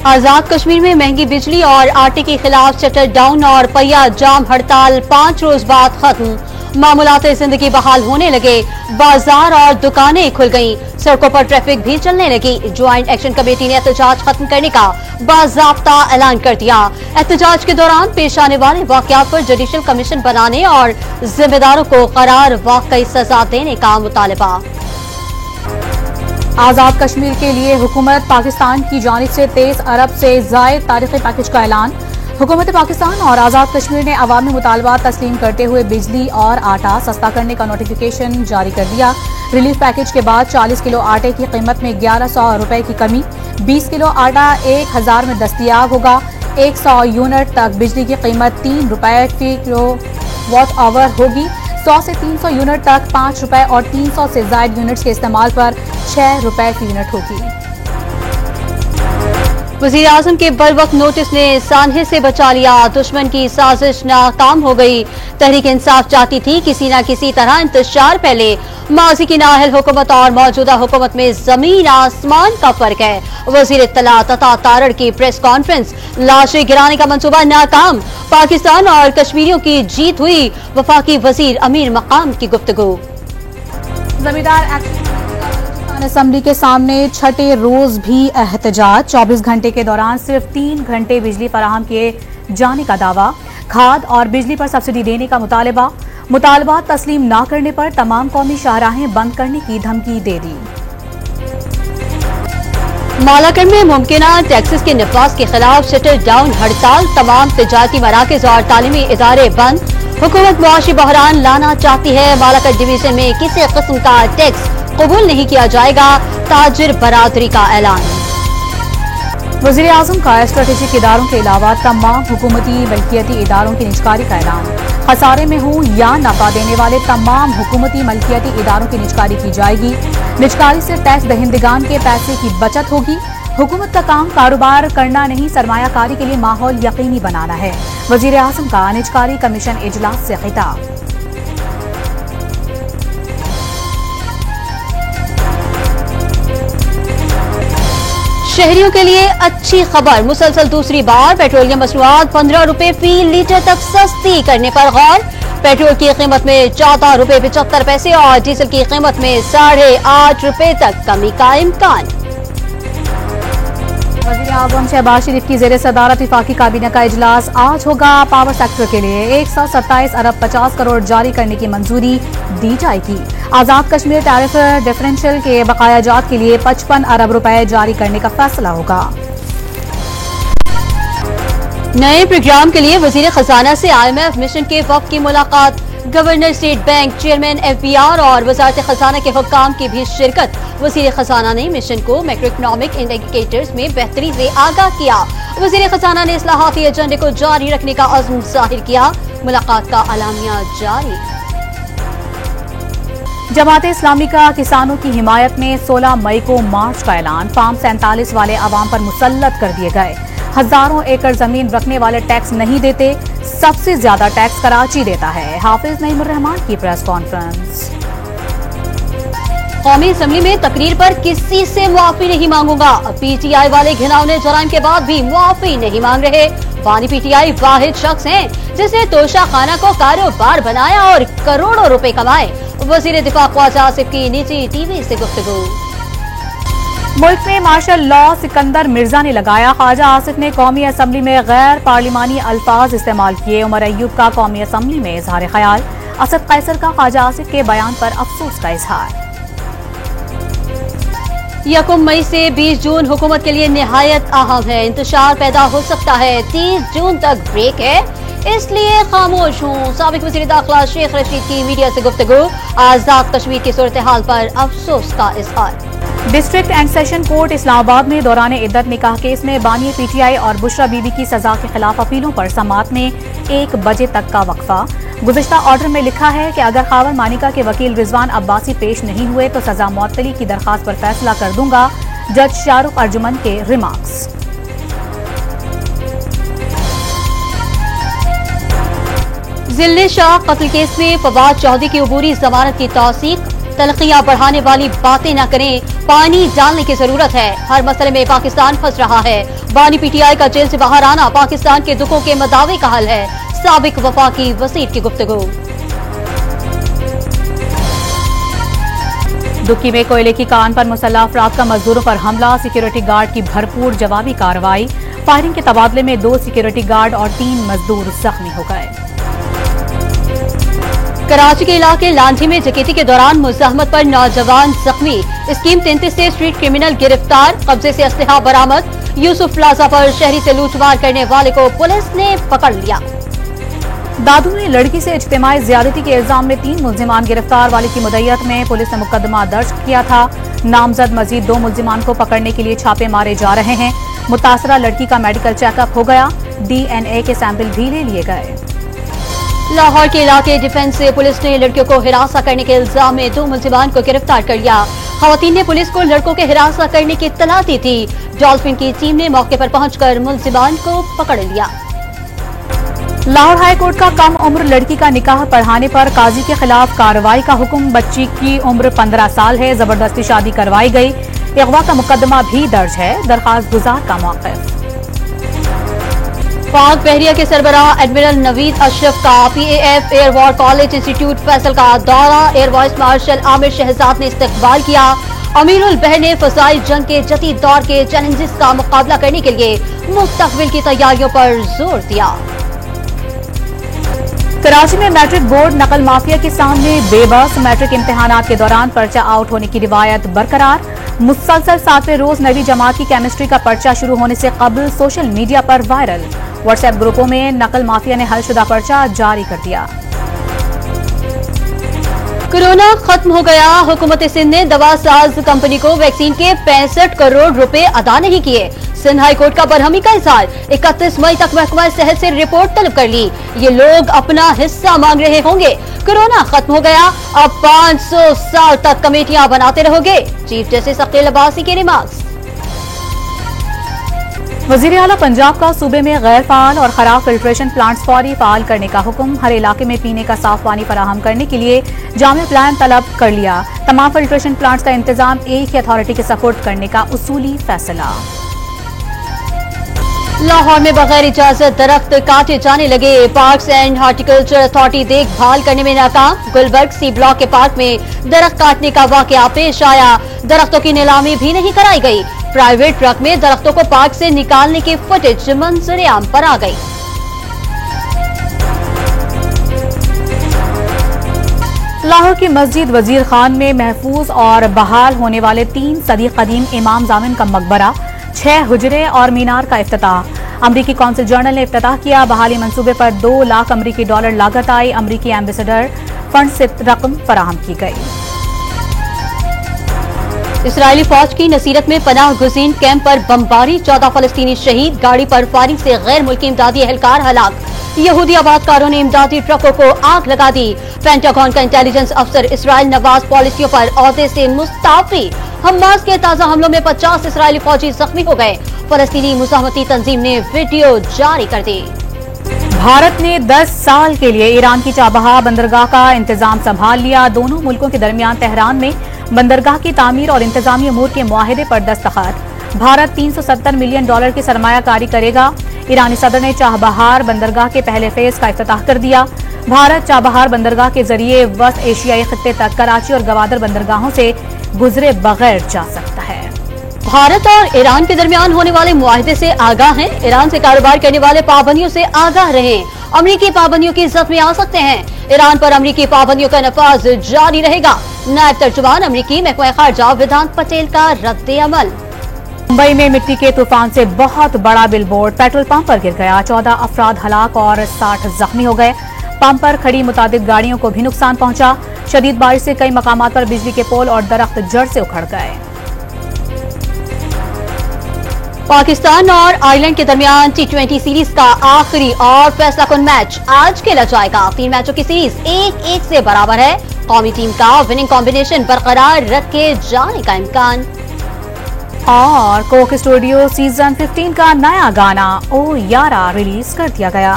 आजाद कश्मीर में महंगी बिजली और आटे के खिलाफ शटर डाउन और पहिया जाम हड़ताल 5 रोज बाद खत्म। मामूलाते जिंदगी बहाल होने लगे, बाजार और दुकानें खुल गईं, सड़कों पर ट्रैफिक भी चलने लगी। ज्वाइंट एक्शन कमेटी ने एहतजाज खत्म करने का बाज़ाब्ता ऐलान कर दिया। एहतजाज के दौरान पेश आने वाले वाकयात पर जुडिशल कमीशन बनाने और जिम्मेदारों को करार वाकई सजा देने का मुतालबा। आजाद कश्मीर के लिए हुकूमत पाकिस्तान की जानिब से 23 अरब से ज़ायद तारीखी पैकेज का ऐलान। हुकूमत पाकिस्तान और आजाद कश्मीर ने अवामी मुतालबा तस्लीम करते हुए बिजली और आटा सस्ता करने का नोटिफिकेशन जारी कर दिया। रिलीफ पैकेज के बाद 40 किलो आटे की कीमत में 1100 रुपए की कमी, 20 किलो आटा 1000 में दस्तयाब होगा। 100 यूनिट तक बिजली की कीमत 3 रुपए फी किलो वाट आवर होगी। 100 से 300 यूनिट तक 5 रुपए और 300 से ज्यादा यूनिट्स के इस्तेमाल पर 6 रुपए फी यूनिट होगी। वज़ीर आज़म के बरवक्त नोटिस ने सानहे से बचा लिया, दुश्मन की साजिश नाकाम हो गई। तहरीक इंसाफ चाहती थी किसी न किसी तरह इंतशार फैले। माजी की नाअहल हुकूमत और मौजूदा हुकूमत में जमीन आसमान का फर्क है। वज़ीर इत्तला तथा तारड़ की प्रेस कॉन्फ्रेंस, लाशें गिराने का मंसूबा नाकाम, पाकिस्तान और कश्मीरियों की जीत हुई। वफाकी वजीर अमीर मकाम की गुफ्तगू। जमींदार असेंबली के सामने छठे रोज भी एहतजाज, 24 घंटे के दौरान सिर्फ 3 घंटे बिजली फराहम किए जाने का दावा। खाद और बिजली पर सब्सिडी देने का मुतालबा तस्लीम न करने पर तमाम कौमी शाहराहें बंद करने की धमकी दे दी। मालाकंड में मुमकिना टैक्सेस के नफाज के खिलाफ शटर डाउन हड़ताल, तमाम तिजारती मराकज और तालीमी इदारे बंद। हुकूमत मुआशी बहरान लाना चाहती है, मालाकंड डिवीजन में किसी किस्म का टैक्स कबूल नहीं किया जाएगा, ताजिर बरादरी का ऐलान। वज़ीर आज़म का स्ट्रेटेजिक इदारों के अलावा तमाम हुकूमती मल्कियती इदारों की निजकारी का ऐलान। खसारे में हो या नफा देने वाले तमाम हुकूमती मल्कियती इदारों की निजकारी की जाएगी। निजकारी से टैक्स दहिंदगान के पैसे की बचत होगी। हुकूमत का काम कारोबार करना नहीं, सरमायाकारी के लिए माहौल यकीनी बनाना है। वज़ीर आज़म का निजकारी कमीशन इजलास से खिताब। शहरियों के लिए अच्छी खबर, मुसलसल दूसरी बार पेट्रोलियम मसनूआत 15 रुपए फी लीटर तक सस्ती करने पर गौर। पेट्रोल की कीमत में 14 रुपए 75 पैसे और डीजल की कीमत में 8.5 रुपए तक कमी का इम्कान। वज़ीर आज़म शहबाज शरीफ की ज़ेरे सदारत वफाकी काबीना का इजलास आज होगा। पावर सेक्टर के लिए 127 अरब 50 करोड़ जारी करने की मंजूरी दी जाएगी। आजाद कश्मीर टैरिफ डिफरेंशियल के बकाया जात के लिए 55 अरब रुपए जारी करने का फैसला होगा। नए प्रोग्राम के लिए वजीर खजाना से IMF मिशन के वफ्द की मुलाकात। Governor state bank, chairman FBR और वजारत खजाना के हुक्काम की भी शिरकत। वजीर खजाना ने मिशन को मैक्रो इकोनॉमिक इंडिकेटर्स में बेहतरी से आगाह किया। वजीर खजाना ने इस्लाहाती एजेंडे को जारी रखने का अज़्म जाहिर किया। मुलाकात का अलामिया जारी। जमात इस्लामी का किसानों की हिमायत में 16 मई को मार्च का ऐलान। फार्म 47 वाले अवाम पर मुसल्लत कर दिए गए। हजारों एकड़ जमीन रखने वाले टैक्स नहीं देते, सबसे ज्यादा टैक्स कराची देता है। हाफिज नईमुर रहमान की प्रेस कॉन्फ्रेंस। कौमी असेंबली में तकरीर पर किसी से मुआफी नहीं मांगूंगा। PTI वाले घिनौने जराइम के बाद भी मुआफी नहीं मांग रहे। बानी PTI वाहिद शख्स हैं जिसने तोशा खाना को कारोबार बनाया और करोड़ों रुपए कमाए। वजीर दिफा ख्वाजा आसिफ की निजी TV से गुफ्तगू। मुल्क में मार्शल लॉ सिकंदर मिर्जा ने लगाया। ख्वाजा आसिफ ने कौमी असेंबली में गैर पार्लिमानी अल्फाज इस्तेमाल किए। उमर अयूब का कौमी असेंबली में इजहार ख्याल। असद कैसर का ख्वाजा आसिफ के बयान पर अफसोस का इजहार। 1 मई से 20 जून हुकूमत के लिए निहायत अहम है। इंतशार पैदा हो सकता है। 30 जून तक ब्रेक है, इसलिए खामोश हूँ। साबिक वज़ीर दाखिला शेख रशीद की मीडिया से गुफ्तगू। आजाद कश्मीर की सूरत हाल पर अफसोस का इजहार। District and session court Islamabad में दौरान इद्दत निकाह केस में बानी PTI और बुशरा बीबी की सजा के खिलाफ अपीलों पर समाअत में 1 बजे तक का वक्फा। गुज़िश्ता ऑर्डर में लिखा है कि अगर खावर मानिका के वकील रिजवान अब्बासी पेश नहीं हुए तो सजा मुअत्तली की दरखास्त पर फैसला कर दूंगा। जज शाहरुख अर्जुमन के रिमार्क्स। जिले शाह कत्ल केस में फवाद चौधरी की अबूरी जमानत की तौसीक। तलखियां बढ़ाने वाली बातें न करें, पानी डालने की जरूरत है। हर मसले में पाकिस्तान फंस रहा है। बानी पीटीआई का जेल से बाहर आना पाकिस्तान के दुखों के मदावे का हल है। साबिक वफाकी वजीर की गुफ्तगू। दुक्की में कोयले की कान पर मुसल्लह अफराद का मजदूरों पर हमला, सिक्योरिटी गार्ड की भरपूर जवाबी कार्रवाई। फायरिंग के तबादले में 2 सिक्योरिटी गार्ड और 3 मजदूर जख्मी हो गए। कराची के इलाके लांझी में डकैती के दौरान मुजाहमत पर नौजवान जख्मी। स्कीम 33 से स्ट्रीट क्रिमिनल गिरफ्तार, कब्जे से असलहा बरामद। यूसुफ प्लाजा पर शहरी से लूटमार करने वाले को पुलिस ने पकड़ लिया। दादू में लड़की से इज्तिमाई ज्यादती के इल्जाम में 3 मुल्जिमान गिरफ्तार। वाली की मुद्दत में पुलिस ने मुकदमा दर्ज किया था। नामजद मजीद 2 मुल्जिमान को पकड़ने के लिए छापे मारे जा रहे हैं। मुतासरा लड़की का मेडिकल चेकअप हो गया, DNA के सैंपल भी ले लिए गए। लाहौर के इलाके डिफेंस से पुलिस ने लड़कियों को हिरासा करने के इल्जाम में 2 मुल्जिमान को गिरफ्तार कर लिया। खवातीन ने पुलिस को लड़कों के हिरासा करने की इत्तला दी थी। डॉल्फिन की टीम ने मौके पर पहुंचकर मुल्जिमान को पकड़ लिया। लाहौर हाई कोर्ट का कम उम्र लड़की का निकाह पढ़ाने पर काजी के खिलाफ कार्रवाई का हुक्म। बच्ची की उम्र 15 साल है, जबरदस्ती शादी करवाई गई। अगवा का मुकदमा भी दर्ज है। दरखास्त गुजार का मौक़िफ़। पाक बहरिया के सरबराह एडमिरल नवीद अशरफ का PAF air war college institute Faisal का दौरा। Air vice marshal Aamir Shahzad ने इस्तकबाल किया। अमीरुल बहर ने फजाइल जंग के जदीद दौर के चैलेंजेस का मुकाबला करने के लिए मुस्तकबिल की तैयारियों पर जोर दिया। कराची में मैट्रिक बोर्ड नकल माफिया के सामने बेबस। मैट्रिक इम्तिहानात के दौरान पर्चा आउट होने की रिवायत बरकरार। मुसलसल 7वें रोज 9वीं जमात की केमिस्ट्री का पर्चा शुरू होने से कबल सोशल मीडिया पर वायरल। व्हाट्सएप ग्रुपों में नकल माफिया ने हलशुदा पर्चा जारी कर दिया। कोरोना खत्म हो गया। हुकूमत सिंध ने दवा साज कंपनी को वैक्सीन के 65 करोड़ रुपए अदा नहीं किए। सिंध हाई कोर्ट का बरहमी का इजहार। 31 मई तक महकमा सेहत से रिपोर्ट तलब कर ली। ये लोग अपना हिस्सा मांग रहे होंगे। कोरोना खत्म हो गया, अब 500 साल तक कमेटियां बनाते रहोगे। चीफ जस्टिस अकील अब्बासी के रिमार्क्स। वजीर आला पंजाब का सूबे में गैर फाल और खराब फिल्ट्रेशन प्लांट्स फौरी फाल करने का हुक्म। हर इलाके में पीने का साफ पानी फराहम करने के लिए जामे प्लान तलब कर लिया। तमाम फिल्ट्रेशन प्लांट्स का इंतजाम एक ही अथॉरिटी के सपोर्ट करने का उसूली फैसला। लाहौर में बगैर इजाजत दरख्त काटे जाने लगे। पार्क्स एंड हॉर्टिकल्चर अथॉरिटी देखभाल करने में नाकाम। गुलबर्ग सी ब्लॉक के पार्क में दरख्त काटने का वाकया पेश आया। दरख्तों की नीलामी भी नहीं कराई गई। प्राइवेट ट्रक में दरख्तों को पार्क से निकालने की फुटेज मंजर-ए-आम पर आ गई। लाहौर की मस्जिद वजीर खान में महफूज और बहाल होने वाले 3 सदी कदीम इमाम जामिन का मकबरा, 6 हुजरे और मीनार का इफ्तिताह। अमरीकी कौंसिल जर्नल ने इफ्तिताह किया। बहाली मंसूबे पर $2 लाख अमरीकी डॉलर लागत आई। अमरीकी एम्बेसडर फंड से रकम फराहम की गई। इसराइली फौज की नसीरत में पनाह गुज़ीन कैंप पर बमबारी, 14 फलस्तीनी शहीद। गाड़ी पर फायरिंग से गैर मुल्की इमदादी एहलकार हलाक। यहूदी आबादकारों ने इमदादी ट्रकों को आग लगा दी। पेंटागन का इंटेलिजेंस अफसर इसराइल नवाज पॉलिसियों पर ओहदे से मुस्ताफी। हमास के ताजा हमलों में 50 इसराइली फौजी जख्मी हो गए। फलस्तीनी मुजाहमती तंजीम ने वीडियो जारी कर दी। भारत ने 10 साल के लिए ईरान की चाबहार बंदरगाह का इंतजाम संभाल लिया। दोनों मुल्कों के दरमियान तेहरान में बंदरगाह की तामीर और इंतजामी अमूर के मुआहदे पर दस्तखत। भारत $370 मिलियन की सरमायाकारी करेगा। ईरानी सदर ने चाबहार बंदरगाह के पहले फेज का इफ्तिताह कर दिया। भारत चाबहार बंदरगाह के जरिए वस्त एशियाई खित्ते तक कराची और गवादर बंदरगाहों से गुजरे बगैर जा सकता है। भारत और ईरान के दरमियान होने वाले मुआहदे से आगाह हैं। ईरान से कारोबार करने वाले पाबंदियों से आगाह रहें। अमरीकी पाबंदियों की जद में आ सकते हैं। ईरान पर अमरीकी पाबंदियों का नफाज जारी रहेगा। नायब तर्जुमान अमरीकी महकमा खारजा वेदांत पटेल का रद्द अमल। मुंबई में मिट्टी के तूफान से बहुत बड़ा बिलबोर्ड पेट्रोल पंप पर गिर गया। 14 अफराद हलाक और 60 जख्मी हो गए। पंप पर खड़ी मुतादिद गाड़ियों को भी नुकसान पहुंचा। शदीद बारिश से कई मकामात पर बिजली के पोल और दरख्त जड़ से उखड़ गए। पाकिस्तान और आयरलैंड के दरमियान T20 सीरीज का आखिरी और फैसला कुन मैच आज खेला जाएगा। 3 मैचों की सीरीज 1-1 से बराबर है। कौमी टीम का विनिंग कॉम्बिनेशन बरकरार रखे जाने का इम्कान। और कोक स्टूडियो सीजन 15 का नया गाना ओ यारा रिलीज कर दिया गया।